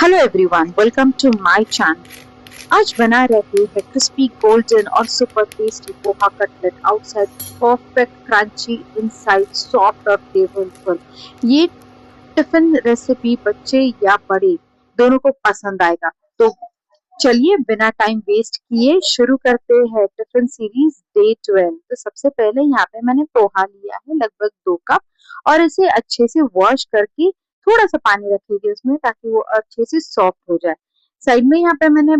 Hello everyone, welcome to my channel. आज बना रहे हैं क्रिस्पी गोल्डन और super tasty poha cutlet. Outside perfect crunchy, inside soft और फ्लेवरफुल। ये टिफिन रेसिपी बच्चे या बड़े दोनों को पसंद आएगा। तो चलिए बिना टाइम वेस्ट किए शुरू करते हैं टिफिन सीरीज डे 12। तो सबसे पहले यहाँ पे मैंने पोहा लिया है लगभग 2 कप और इसे अच्छे से वॉश करके थोड़ा सा पानी रखेगी उसमें ताकि वो अच्छे से सॉफ्ट हो जाए। साइड में यहाँ पे मैंने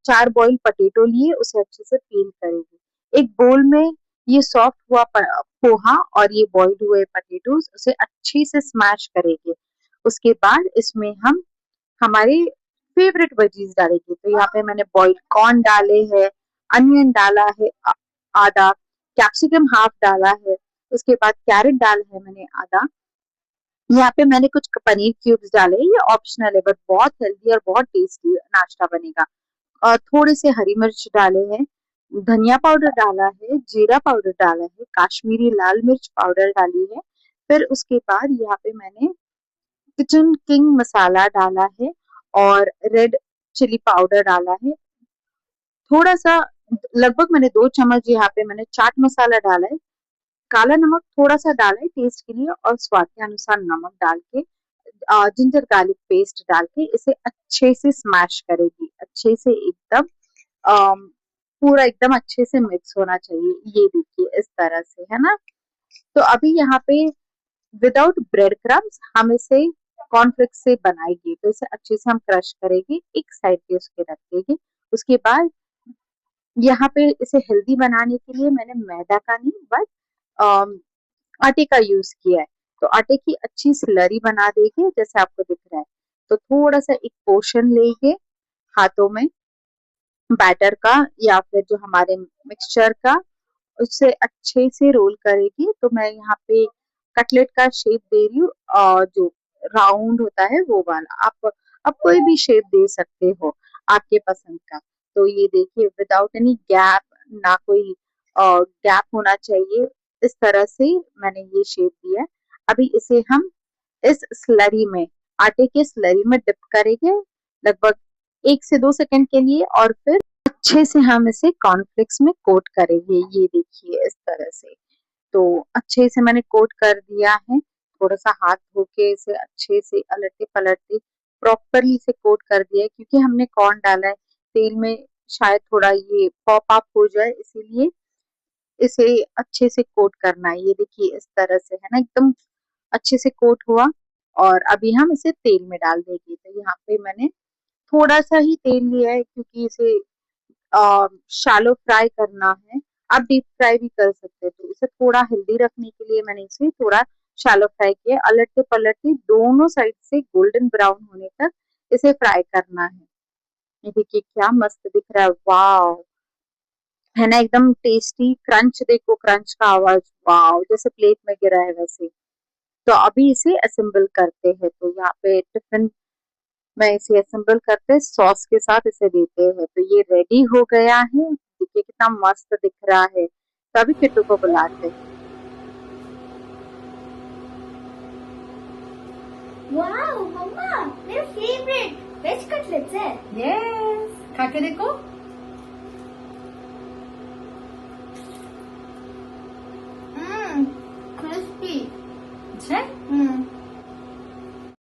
4 बॉइल पटेटो लिए, उसे अच्छे से पील करेगी। एक बोल में ये सॉफ्ट हुआ पोहा और ये बॉइल्ड हुए पटेटोज उसे अच्छे से स्मैश करेंगे। उसके बाद इसमें हम हमारे फेवरेट वेजीज डालेंगे। तो यहाँ पे मैंने बॉइल्ड कॉर्न डाले हैं, अनियन डाला है आधा, कैप्सिकम हाफ डाला है, उसके बाद कैरेट डाला है मैंने आधा। यहाँ पे मैंने कुछ पनीर क्यूब्स डाले, ये ऑप्शनल है बट बहुत हेल्दी और बहुत टेस्टी नाश्ता बनेगा। और थोड़े से हरी मिर्च डाले हैं, धनिया पाउडर डाला है, जीरा पाउडर डाला है, काश्मीरी लाल मिर्च पाउडर डाली है। फिर उसके बाद यहाँ पे मैंने किचन किंग मसाला डाला है और रेड चिली पाउडर डाला है। थोड़ा सा लगभग मैंने 2 चम्मच यहाँ पे मैंने चाट मसाला डाला है। काला नमक थोड़ा सा डाला है टेस्ट के लिए और स्वाद के अनुसार नमक डाल के जिंजर गार्लिक पेस्ट डाल के इसे अच्छे से स्मैश करेगी। अच्छे से एकदम अम, पूरा एकदम अच्छे से मिक्स होना चाहिए। ये देखिए इस तरह से, है ना। तो अभी यहाँ पे विदाउट ब्रेड क्रम्स हम इसे कॉर्नफ्लेक्स से बनाएंगे। तो इसे अच्छे से हम क्रश करेंगे, एक साइड पे उसके रख देंगे। उसके बाद यहाँ पे इसे हेल्दी बनाने के लिए मैंने मैदा का नहीं बट आटे का यूज किया है। तो आटे की अच्छी स्लरी बना देंगे जैसे आपको दिख रहा है। तो थोड़ा सा एक पोर्शन लेंगे हाथों में बैटर का या फिर जो हमारे मिक्सचर का, उससे अच्छे से रोल करेगी। तो मैं यहाँ पे कटलेट का शेप दे रही हूँ और जो राउंड होता है वो वाला। आप कोई भी शेप दे सकते हो आपके पसंद का। तो ये देखिए विदाउट एनी गैप, ना कोई गैप होना चाहिए, इस तरह से मैंने ये शेप दिया है। अभी इसे हम इस स्लरी में, आटे के स्लरी में डिप करेंगे लगभग 1 से 2 सेकंड के लिए और फिर अच्छे से हम इसे कॉर्नफ्लेक्स में कोट करेंगे। ये देखिए इस तरह से। तो अच्छे से मैंने कोट कर दिया है। थोड़ा सा हाथ धो के इसे अच्छे से अलटते पलटते प्रॉपरली से कोट कर दिया है, क्योंकि हमने कॉर्न डाला है तेल में, शायद थोड़ा ये पॉप अप हो जाए, इसीलिए इसे अच्छे से कोट करना है। ये देखिए इस तरह से, है ना, एकदम अच्छे से कोट हुआ। और अभी हम इसे तेल में डाल देंगे। तो यहाँ पे मैंने थोड़ा सा ही तेल लिया है क्योंकि इसे शैलो फ्राई करना है। आप डीप फ्राई भी कर सकते हैं। तो इसे थोड़ा हेल्दी रखने के लिए मैंने इसे थोड़ा शैलो फ्राई किया। अलटते पलटते दोनों साइड से गोल्डन ब्राउन होने तक इसे फ्राई करना है। ये देखिए क्या मस्त दिख रहा है, वाव, है ना, एकदम टेस्टी। क्रंच देखो, क्रंच का आवाज, वाव, जैसे प्लेट में गिरा है वैसे। तो अभी इसे असेंबल करते हैं। तो यहाँ पे टिफिन में इसे असेंबल करते सॉस के साथ इसे देते हैं। तो ये रेडी हो गया है, देखिए कितना मस्त दिख रहा है। तो अभी किट्टू को बुलाते हैं। वाओ मम्मा, मेरा फेवरेट वेज कटलेट्स है। यस, खा के देखो।